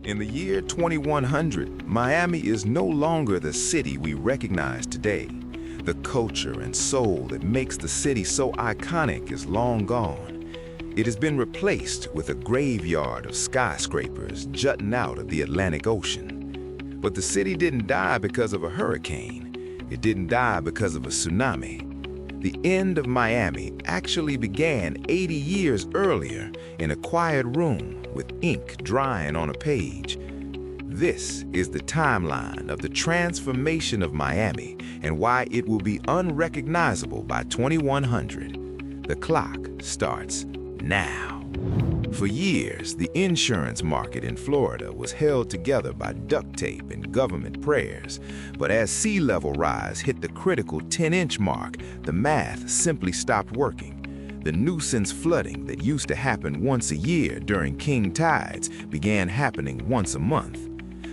In the year 2100, Miami is no longer the city we recognize today. The culture and soul that makes the city so iconic is long gone. It has been replaced with a graveyard of skyscrapers jutting out of the Atlantic Ocean. But the city didn't die because of a hurricane. It didn't die because of a tsunami. The end of Miami actually began 80 years earlier in a quiet room with ink drying on a page. This is the timeline of the transformation of Miami and why it will be unrecognizable by 2100. The clock starts now. For years, the insurance market in Florida was held together by duct tape and government prayers. But as sea level rise hit the critical 10-inch mark, the math simply stopped working. The nuisance flooding that used to happen once a year during king tides began happening once a month.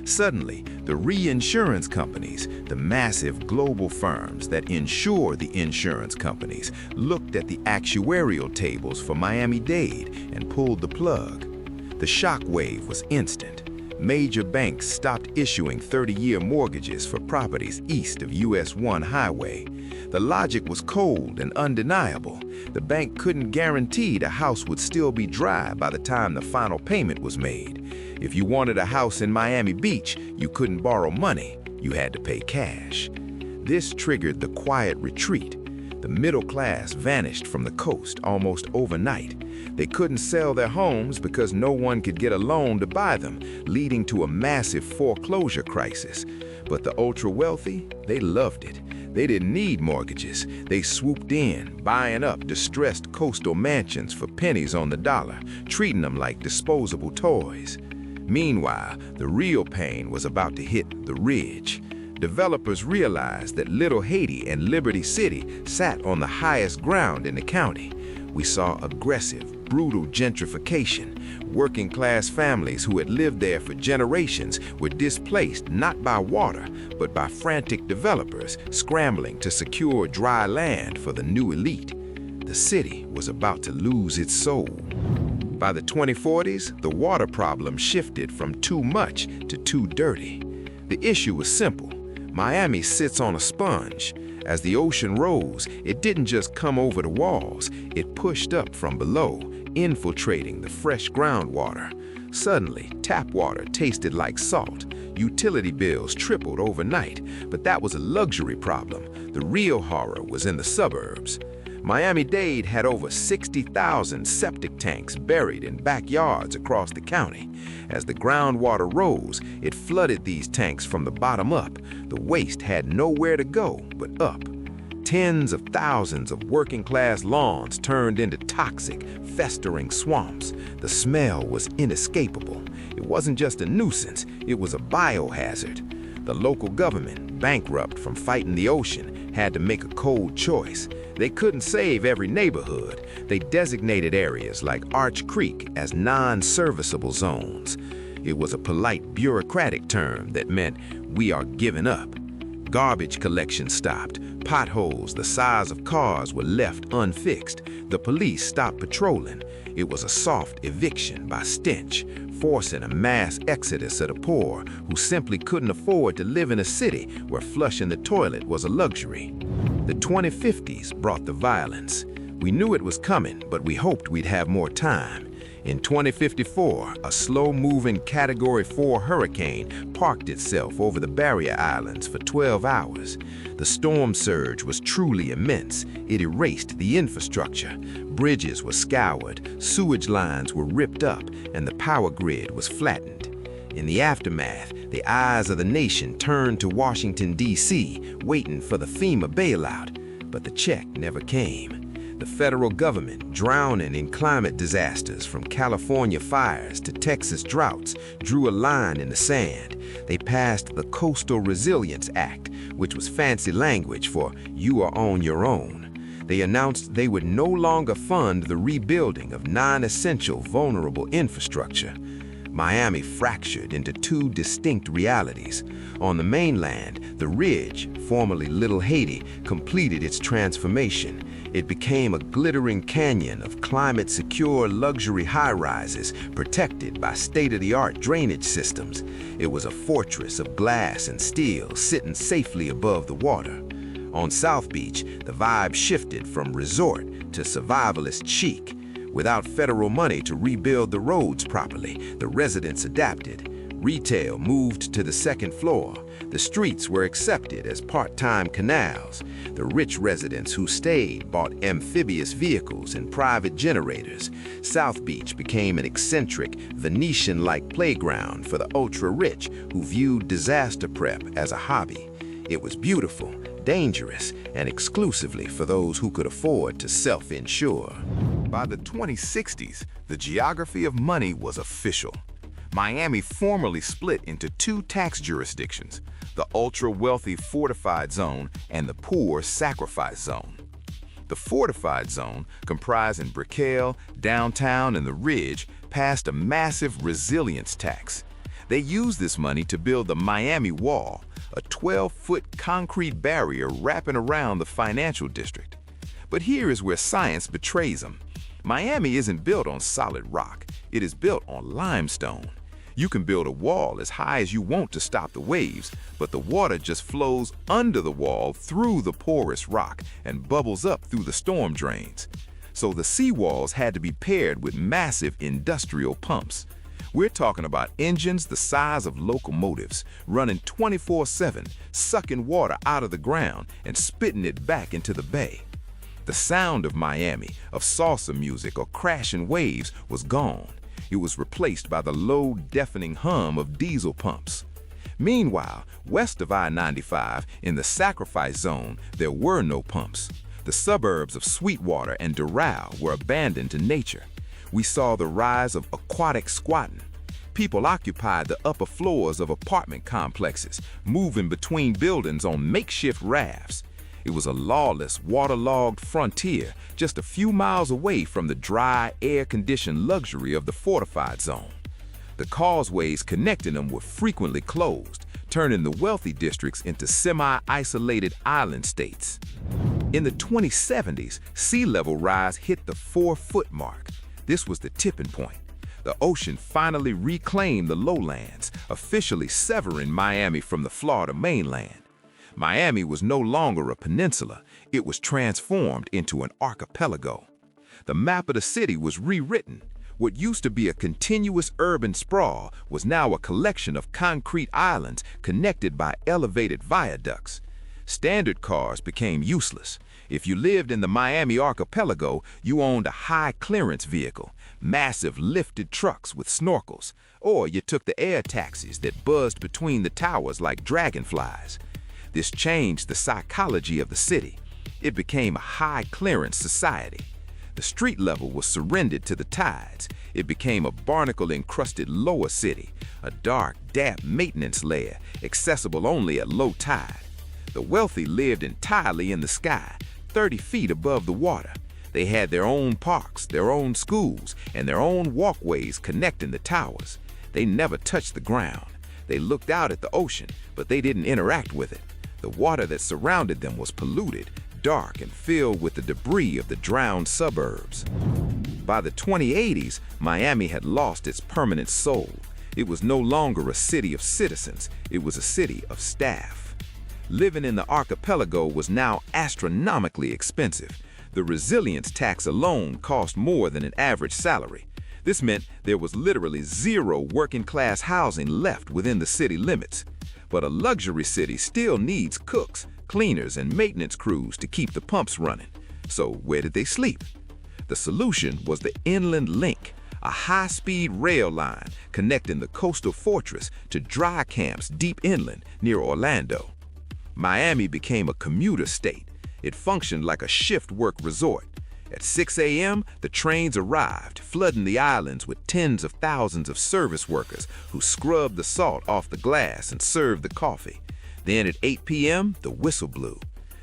Suddenly, the reinsurance companies, the massive global firms that insure the insurance companies, looked at the actuarial tables for Miami-Dade and pulled the plug. The shock wave was instant. Major banks stopped issuing 30-year mortgages for properties east of US 1 highway. The logic was cold and undeniable. The bank couldn't guarantee the house would still be dry by the time the final payment was made. If you wanted a house in Miami Beach, you couldn't borrow money. You had to pay cash. This triggered the quiet retreat. The middle class vanished from the coast almost overnight. They couldn't sell their homes because no one could get a loan to buy them, leading to a massive foreclosure crisis. But the ultra-wealthy, they loved it. They didn't need mortgages. They swooped in, buying up distressed coastal mansions for pennies on the dollar, treating them like disposable toys. Meanwhile, the real pain was about to hit the ridge. Developers realized that Little Haiti and Liberty City sat on the highest ground in the county. We saw aggressive, brutal gentrification. Working-class families who had lived there for generations were displaced not by water, but by frantic developers scrambling to secure dry land for the new elite. The city was about to lose its soul. By the 2040s, the water problem shifted from too much to too dirty. The issue was simple. Miami sits on a sponge. As the ocean rose, it didn't just come over the walls, it pushed up from below, infiltrating the fresh groundwater. Suddenly, tap water tasted like salt. Utility bills tripled overnight, but that was a luxury problem. The real horror was in the suburbs. Miami-Dade had over 60,000 septic tanks buried in backyards across the county. As the groundwater rose, it flooded these tanks from the bottom up. The waste had nowhere to go but up. Tens of thousands of working-class lawns turned into toxic, festering swamps. The smell was inescapable. It wasn't just a nuisance, it was a biohazard. The local government, bankrupt from fighting the ocean, had to make a cold choice. They couldn't save every neighborhood. They designated areas like Arch Creek as non-serviceable zones. It was a polite bureaucratic term that meant we are giving up. Garbage collection stopped. Potholes the size of cars were left unfixed. The police stopped patrolling. It was a soft eviction by stench, forcing a mass exodus of the poor who simply couldn't afford to live in a city where flushing the toilet was a luxury. The 2050s brought the violence. We knew it was coming, but we hoped we'd have more time. In 2054, a slow-moving Category 4 hurricane parked itself over the barrier islands for 12 hours. The storm surge was truly immense. It erased the infrastructure. Bridges were scoured, sewage lines were ripped up, and the power grid was flattened. In the aftermath, the eyes of the nation turned to Washington, D.C., waiting for the FEMA bailout, but the check never came. The federal government, drowning in climate disasters from California fires to Texas droughts, drew a line in the sand. They passed the Coastal Resilience Act, which was fancy language for "you are on your own." They announced they would no longer fund the rebuilding of non-essential vulnerable infrastructure. Miami fractured into two distinct realities. On the mainland, the Ridge, formerly Little Haiti, completed its transformation. It became a glittering canyon of climate-secure luxury high-rises protected by state-of-the-art drainage systems. It was a fortress of glass and steel sitting safely above the water. On South Beach, the vibe shifted from resort to survivalist chic. Without federal money to rebuild the roads properly, the residents adapted. Retail moved to the second floor. The streets were accepted as part-time canals. The rich residents who stayed bought amphibious vehicles and private generators. South Beach became an eccentric, Venetian-like playground for the ultra-rich who viewed disaster prep as a hobby. It was beautiful, dangerous, and exclusively for those who could afford to self-insure. By the 2060s, the geography of money was official. Miami formally split into two tax jurisdictions, the ultra-wealthy Fortified Zone and the poor Sacrifice Zone. The Fortified Zone, comprising Brickell, Downtown, and the Ridge, passed a massive resilience tax. They used this money to build the Miami Wall, a 12-foot concrete barrier wrapping around the financial district. But here is where science betrays them. Miami isn't built on solid rock, it is built on limestone. You can build a wall as high as you want to stop the waves, but the water just flows under the wall through the porous rock and bubbles up through the storm drains. So the seawalls had to be paired with massive industrial pumps. We're talking about engines the size of locomotives, running 24/7, sucking water out of the ground and spitting it back into the bay. The sound of Miami, of salsa music or crashing waves, was gone. It was replaced by the low, deafening hum of diesel pumps. Meanwhile, west of I-95, in the Sacrifice Zone, there were no pumps. The suburbs of Sweetwater and Doral were abandoned to nature. We saw the rise of aquatic squatting. People occupied the upper floors of apartment complexes, moving between buildings on makeshift rafts. It was a lawless, waterlogged frontier just a few miles away from the dry, air-conditioned luxury of the Fortified Zone. The causeways connecting them were frequently closed, turning the wealthy districts into semi-isolated island states. In the 2070s, sea level rise hit the 4-foot mark. This was the tipping point. The ocean finally reclaimed the lowlands, officially severing Miami from the Florida mainland. Miami was no longer a peninsula, it was transformed into an archipelago. The map of the city was rewritten. What used to be a continuous urban sprawl was now a collection of concrete islands connected by elevated viaducts. Standard cars became useless. If you lived in the Miami archipelago, you owned a high-clearance vehicle, massive lifted trucks with snorkels, or you took the air taxis that buzzed between the towers like dragonflies. This changed the psychology of the city. It became a high-clearance society. The street level was surrendered to the tides. It became a barnacle-encrusted lower city, a dark, damp maintenance layer, accessible only at low tide. The wealthy lived entirely in the sky, 30 feet above the water. They had their own parks, their own schools, and their own walkways connecting the towers. They never touched the ground. They looked out at the ocean, but they didn't interact with it. The water that surrounded them was polluted, dark, and filled with the debris of the drowned suburbs. By the 2080s, Miami had lost its permanent soul. It was no longer a city of citizens, it was a city of staff. Living in the archipelago was now astronomically expensive. The resilience tax alone cost more than an average salary. This meant there was literally zero working-class housing left within the city limits. But a luxury city still needs cooks, cleaners, and maintenance crews to keep the pumps running. So where did they sleep? The solution was the Inland Link, a high-speed rail line connecting the coastal fortress to dry camps deep inland near Orlando. Miami became a commuter state. It functioned like a shift-work resort. At 6 a.m., the trains arrived, flooding the islands with tens of thousands of service workers who scrubbed the salt off the glass and served the coffee. Then at 8 p.m., the whistle blew.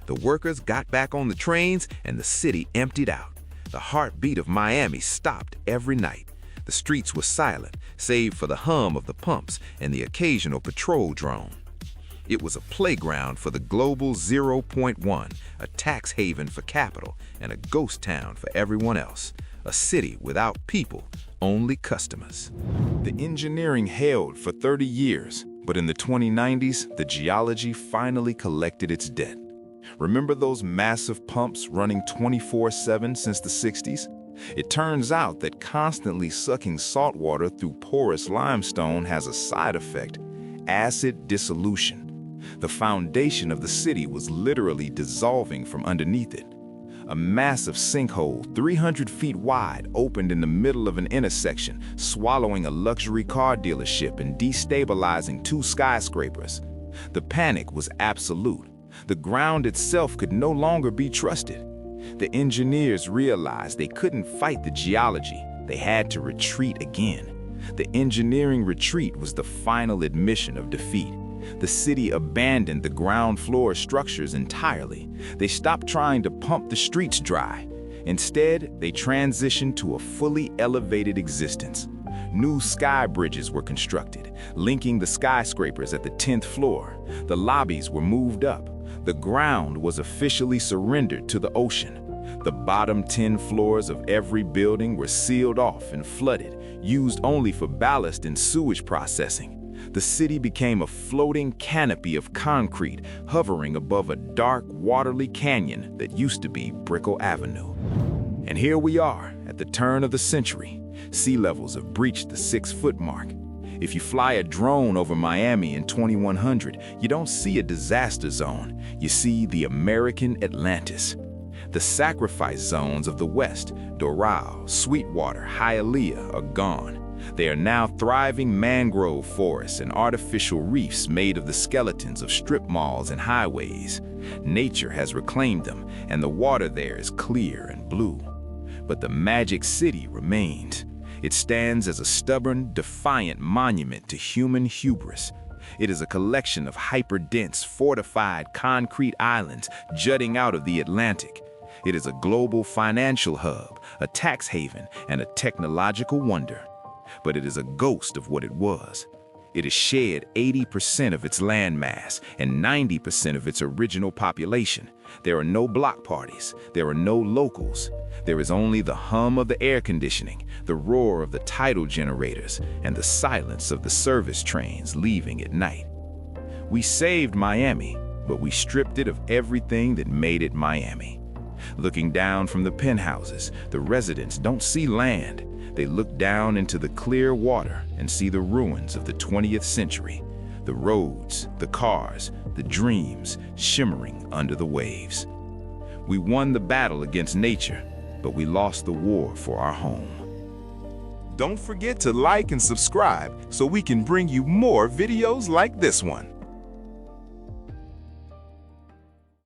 The workers got back on the trains and the city emptied out. The heartbeat of Miami stopped every night. The streets were silent, save for the hum of the pumps and the occasional patrol drone. It was a playground for the global 0.1, a tax haven for capital, and a ghost town for everyone else. A city without people, only customers. The engineering held for 30 years, but in the 2090s, the geology finally collected its debt. Remember those massive pumps running 24/7 since the 60s? It turns out that constantly sucking salt water through porous limestone has a side effect: acid dissolution. The foundation of the city was literally dissolving from underneath it. A massive sinkhole 300 feet wide opened in the middle of an intersection, swallowing a luxury car dealership and destabilizing 2 skyscrapers. The panic was absolute. The ground itself could no longer be trusted. The engineers realized they couldn't fight the geology. They had to retreat again. The engineering retreat was the final admission of defeat. The city abandoned the ground floor structures entirely. They stopped trying to pump the streets dry. Instead, they transitioned to a fully elevated existence. New sky bridges were constructed, linking the skyscrapers at the 10th floor. The lobbies were moved up. The ground was officially surrendered to the ocean. The bottom 10 floors of every building were sealed off and flooded, used only for ballast and sewage processing. The city became a floating canopy of concrete hovering above a dark, watery canyon that used to be Brickell Avenue. And here we are, at the turn of the century. Sea levels have breached the 6-foot mark. If you fly a drone over Miami in 2100, you don't see a disaster zone. You see the American Atlantis. The sacrifice zones of the West, Doral, Sweetwater, Hialeah, are gone. They are now thriving mangrove forests and artificial reefs made of the skeletons of strip malls and highways. Nature has reclaimed them, and the water there is clear and blue. But the Magic City remains. It stands as a stubborn, defiant monument to human hubris. It is a collection of hyper-dense, fortified concrete islands jutting out of the Atlantic. It is a global financial hub, a tax haven, and a technological wonder. But it is a ghost of what it was. It has shed 80% of its landmass and 90% of its original population. There are no block parties. There are no locals. There is only the hum of the air conditioning, the roar of the tidal generators, and the silence of the service trains leaving at night. We saved Miami, but we stripped it of everything that made it Miami. Looking down from the penthouses, the residents don't see land. They look down into the clear water and see the ruins of the 20th century. The roads, the cars, the dreams shimmering under the waves. We won the battle against nature, but we lost the war for our home. Don't forget to like and subscribe so we can bring you more videos like this one.